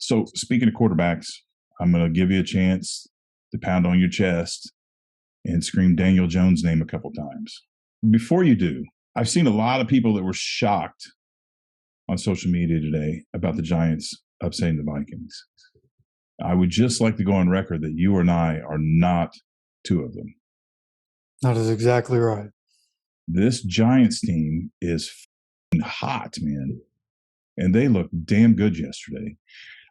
So, speaking of quarterbacks, I'm going to give you a chance to pound on your chest and scream Daniel Jones' name a couple times. Before you do, I've seen a lot of people that were shocked on social media today about the Giants upsetting the Vikings. I would just like to go on record that you and I are not two of them. That is exactly right. This Giants team is hot, man. And they looked damn good yesterday.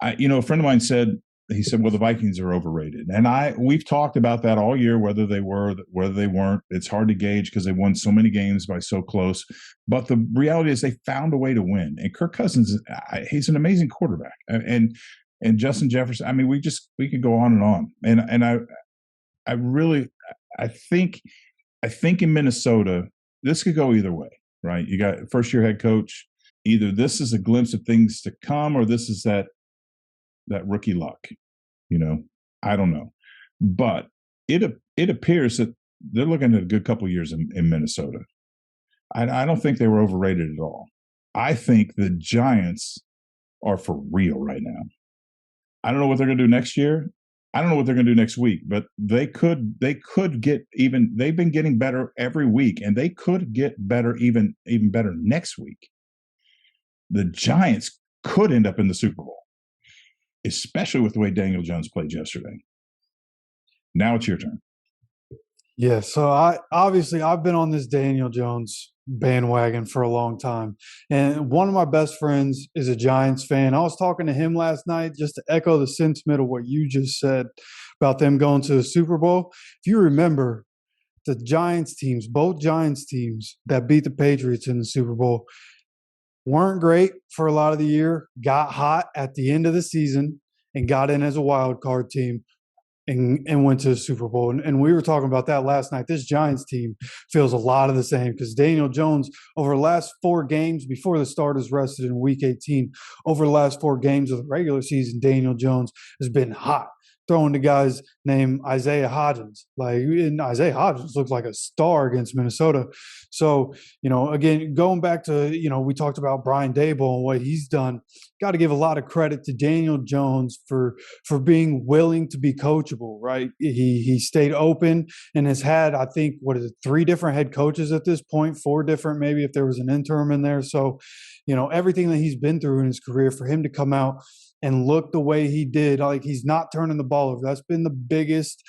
A friend of mine said, well, the Vikings are overrated. And we've talked about that all year, whether they were, whether they weren't. It's hard to gauge because they won so many games by so close. But the reality is they found a way to win. And Kirk Cousins, he's an amazing quarterback. And Justin Jefferson, I mean, we could go on and on. And I think in Minnesota, this could go either way, right? You got first-year head coach. Either this is a glimpse of things to come, or this is that rookie luck. I don't know, but it appears that they're looking at a good couple of years in Minnesota. I don't think they were overrated at all. I think the Giants are for real right now. I don't know what they're going to do next year. I don't know what they're going to do next week, but they could get even. They've been getting better every week, and they could get better even better next week. The Giants could end up in the Super Bowl, especially with the way Daniel Jones played yesterday. Now it's your turn. Yeah, so I've been on this Daniel Jones bandwagon for a long time. And one of my best friends is a Giants fan. I was talking to him last night just to echo the sentiment of what you just said about them going to the Super Bowl. If you remember, the Giants teams, both Giants teams that beat the Patriots in the Super Bowl, weren't great for a lot of the year, got hot at the end of the season and got in as a wild card team and went to the Super Bowl. And we were talking about that last night. This Giants team feels a lot of the same because Daniel Jones, over the last 4 games before the starters rested in Week 18, over the last 4 games of the regular season, Daniel Jones has been hot, throwing to guys named Isaiah Hodgins. And Isaiah Hodgins looks like a star against Minnesota. So, again, going back to, we talked about Brian Daboll and what he's done. Got to give a lot of credit to Daniel Jones for being willing to be coachable, right? He stayed open and has had, I think, 3 different head coaches at this point, 4 different, maybe if there was an interim in there. So, everything that he's been through in his career, for him to come out and look the way he did, like he's not turning the ball over. That's been the biggest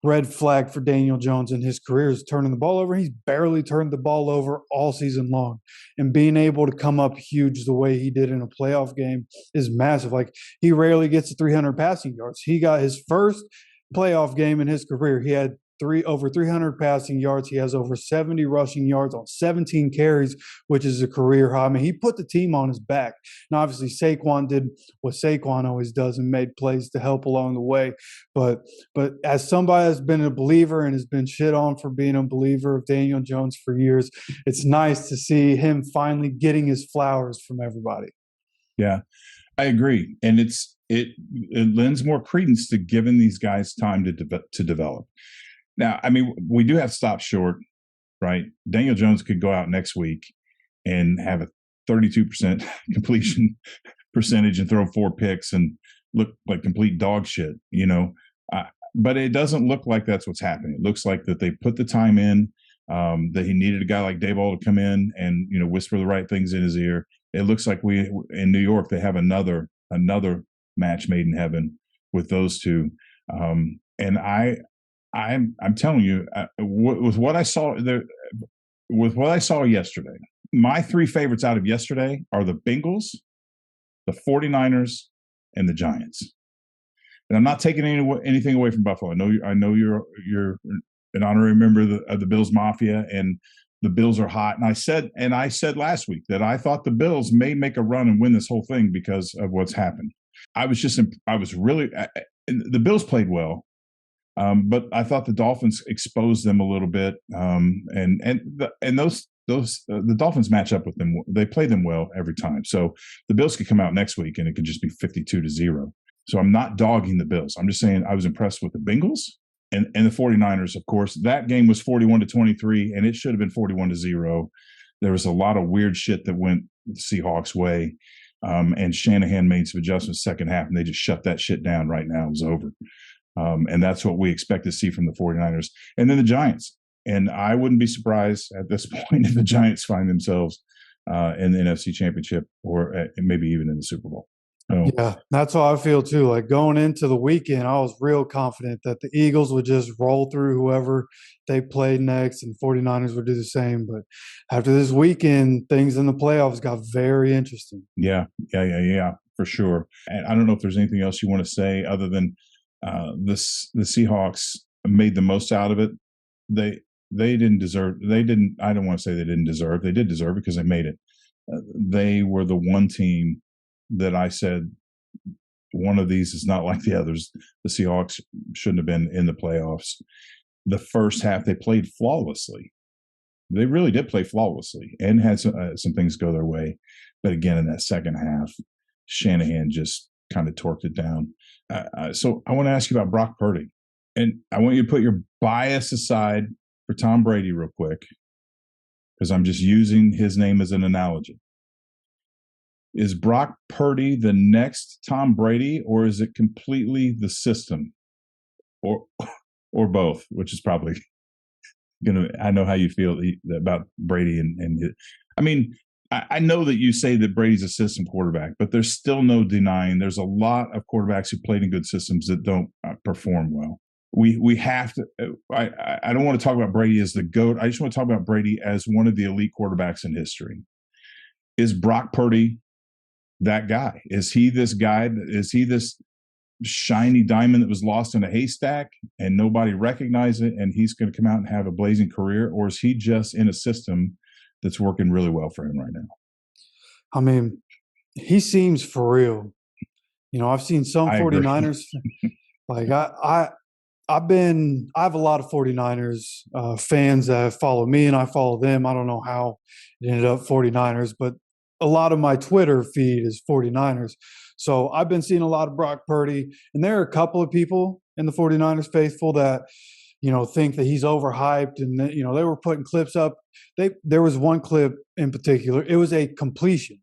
red flag for Daniel Jones in his career, is turning the ball over. He's barely turned the ball over all season long. And being able to come up huge the way he did in a playoff game is massive. Like, he rarely gets to 300 passing yards. He got his first playoff game in his career. He had over 300 passing yards. He has over 70 rushing yards on 17 carries, which is a career high. I mean, he put the team on his back. And obviously, Saquon did what Saquon always does and made plays to help along the way. But as somebody that's been a believer and has been shit on for being a believer of Daniel Jones for years, it's nice to see him finally getting his flowers from everybody. Yeah, I agree. And it lends more credence to giving these guys time to develop. Now, I mean, we do have to stop short, right? Daniel Jones could go out next week and have a 32% completion percentage and throw 4 picks and look like complete dog shit, But it doesn't look like that's what's happening. It looks like that they put the time in, that he needed a guy like Daboll to come in and, whisper the right things in his ear. It looks like in New York, they have another match made in heaven with those two. And I'm telling you, with what I saw yesterday, my 3 favorites out of yesterday are the Bengals, the 49ers, and the Giants. And I'm not taking anything away from Buffalo. I know you're an honorary member of the Bills Mafia, and the Bills are hot. And I said last week that I thought the Bills may make a run and win this whole thing because of what's happened. The Bills played well. But I thought the Dolphins exposed them a little bit, the Dolphins match up with them. They play them well every time. So the Bills could come out next week and it could just be 52-0. So I'm not dogging the Bills. I'm just saying I was impressed with the Bengals and the 49ers. Of course, that game was 41-23, and it should have been 41-0. There was a lot of weird shit that went the Seahawks' way. And Shanahan made some adjustments second half, and they just shut that shit down right now. It was over. And that's what we expect to see from the 49ers. And then the Giants. And I wouldn't be surprised at this point if the Giants find themselves in the NFC Championship or maybe even in the Super Bowl. Yeah, that's how I feel too. Like going into the weekend, I was real confident that the Eagles would just roll through whoever they played next and 49ers would do the same. But after this weekend, things in the playoffs got very interesting. Yeah, for sure. And I don't know if there's anything else you want to say other than the Seahawks made the most out of it. They didn't deserve. They didn't. I don't want to say they didn't deserve. They did deserve because they made it. They were the one team that I said one of these is not like the others. The Seahawks shouldn't have been in the playoffs. The first half they played flawlessly. They really did play flawlessly and had some things go their way. But again, in that second half, Shanahan just kind of torqued it down. So I want to ask you about Brock Purdy. And I want you to put your bias aside for Tom Brady real quick, because I'm just using his name as an analogy. Is Brock Purdy the next Tom Brady, or is it completely the system, or both? Which is probably gonna. I know how you feel about Brady, and I mean, I know that you say that Brady's a system quarterback, but there's still no denying there's a lot of quarterbacks who played in good systems that don't perform well. We have to. I don't want to talk about Brady as the GOAT. I just want to talk about Brady as one of the elite quarterbacks in history. Is Brock Purdy that guy? Is he this guy? Is he this shiny diamond that was lost in a haystack and nobody recognized it, and he's going to come out and have a blazing career? Or is he just in a system that's working really well for him right now? I mean, he seems for real. You know, I've seen some 49ers. Like I have a lot of 49ers fans that follow me and I follow them. I don't know how it ended up 49ers, but a lot of my Twitter feed is 49ers. So I've been seeing a lot of Brock Purdy, and there are a couple of people in the 49ers faithful that, you know, think that he's overhyped, and that, you know, they were putting clips up. There was one clip in particular. It was a completion.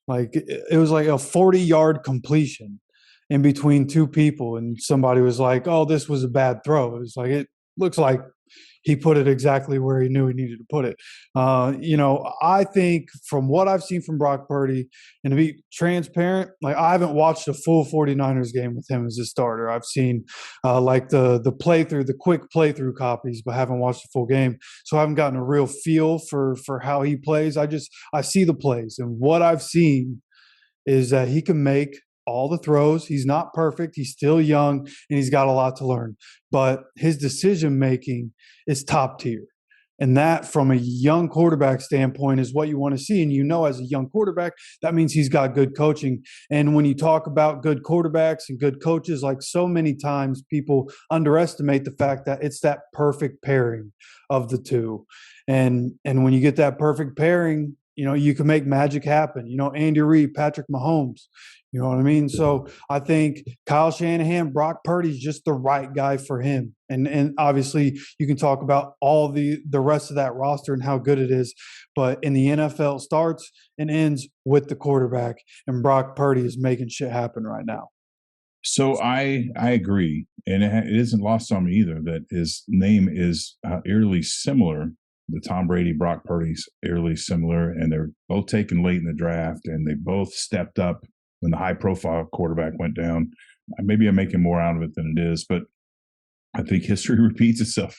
Like it was like a 40-yard completion in between two people, and somebody was like, "Oh, this was a bad throw." It was like, it looks like he put it exactly where he knew he needed to put it. You know, I think from what I've seen from Brock Purdy, and to be transparent, like I haven't watched a full 49ers game with him as a starter. I've seen like the playthrough, the quick playthrough copies, but haven't watched the full game. So I haven't gotten a real feel for how he plays. I see the plays, and what I've seen is that he can make all the throws. He's not perfect. He's still young, and he's got a lot to learn. But his decision making is top tier. And that, from a young quarterback standpoint, is what you want to see. And you know, as a young quarterback, that means he's got good coaching. And when you talk about good quarterbacks and good coaches, like so many times people underestimate the fact that it's that perfect pairing of the two. And when you get that perfect pairing, you know, you can make magic happen. You know, Andy Reid, Patrick Mahomes, you know what I mean? So I think Kyle Shanahan, Brock Purdy's just the right guy for him. And obviously you can talk about all the rest of that roster and how good it is. But in the NFL, it starts and ends with the quarterback. And Brock Purdy is making shit happen right now. So I agree. And it isn't lost on me either that his name is eerily similar. The Tom Brady, Brock Purdy's eerily similar. And they're both taken late in the draft, and they both stepped up when the high-profile quarterback went down. Maybe I'm making more out of it than it is, but I think history repeats itself.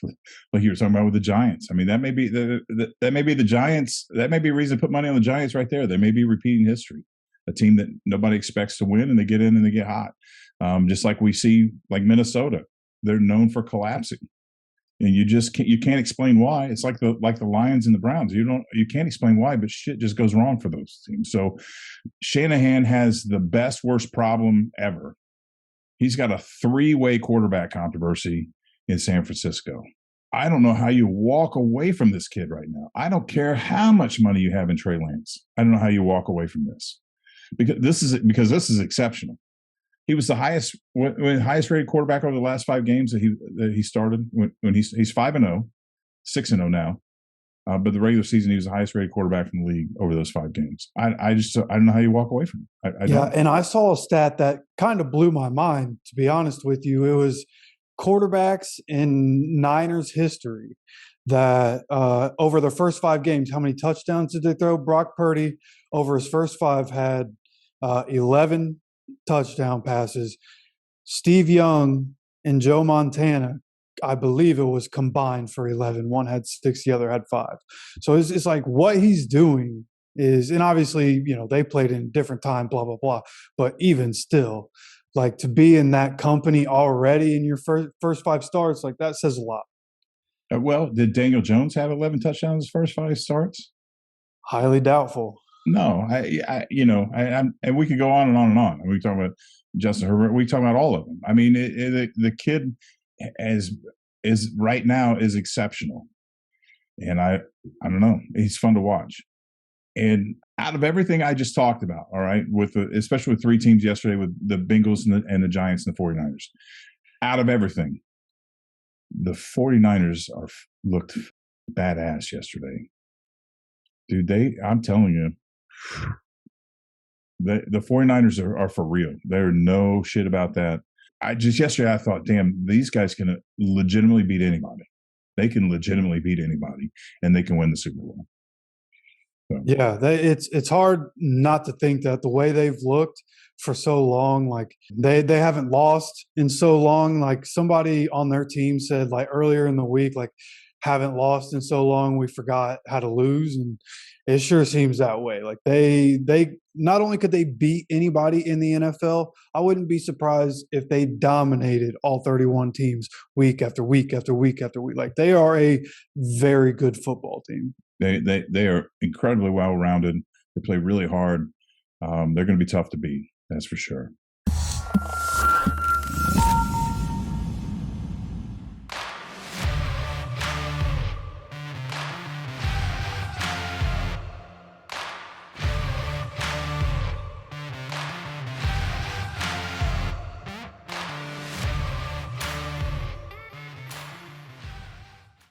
Like you were talking about with the Giants. I mean, that may be that may be the Giants. That may be a reason to put money on the Giants right there. They may be repeating history. A team that nobody expects to win, and they get in and they get hot. Just like we see, like Minnesota, they're known for collapsing, and you can't explain why. It's like the Lions and the Browns. You can't explain why, but shit just goes wrong for those teams. So Shanahan has the best worst problem ever. He's got a 3-way quarterback controversy in San Francisco. I don't know how you walk away from this kid right now. I don't care how much money you have in Trey Lance. I don't know how you walk away from this, because this is exceptional. He was the highest rated quarterback over the last 5 games that he started when he's 5-0, 6-0 now. But the regular season, he was the highest rated quarterback in the league over those 5 games. I don't know how you walk away from it. I Yeah, don't. and I saw a stat that kind of blew my mind, to be honest with you. It was quarterbacks in Niners history that over their first 5 games, how many touchdowns did they throw? Brock Purdy, over his first five, had 11 touchdown passes. Steve Young and Joe Montana, I believe it was combined for 11. One had six, the other had five. So it's like what he's doing is, and obviously, they played in a different time, blah, blah, blah. But even still, like to be in that company already in your first five starts, like that says a lot. Well, did Daniel Jones have 11 touchdowns his first 5 starts? Highly doubtful. No, and we could go on and on and on. We talk about Justin Herbert. We talk about all of them. I mean, the kid is right now is exceptional, and I don't know. He's fun to watch. And out of everything I just talked about, all right, especially with 3 teams yesterday, with the Bengals and the Giants and the 49ers, out of everything, the 49ers looked badass yesterday. Dude, I'm telling you, the 49ers are for real. There's no shit about that. Yesterday I thought, damn, these guys can legitimately beat anybody. They can legitimately beat anybody, and they can win the Super Bowl. So. Yeah, it's hard not to think that the way they've looked for so long, like they haven't lost in so long. Like somebody on their team said, like earlier in the week, like haven't lost in so long, we forgot how to lose, and it sure seems that way. Like they not only could they beat anybody in the NFL, I wouldn't be surprised if they dominated all 31 teams week after week after week after week. Like they are a very good football team. They are incredibly well rounded. They play really hard. They're going to be tough to beat. That's for sure.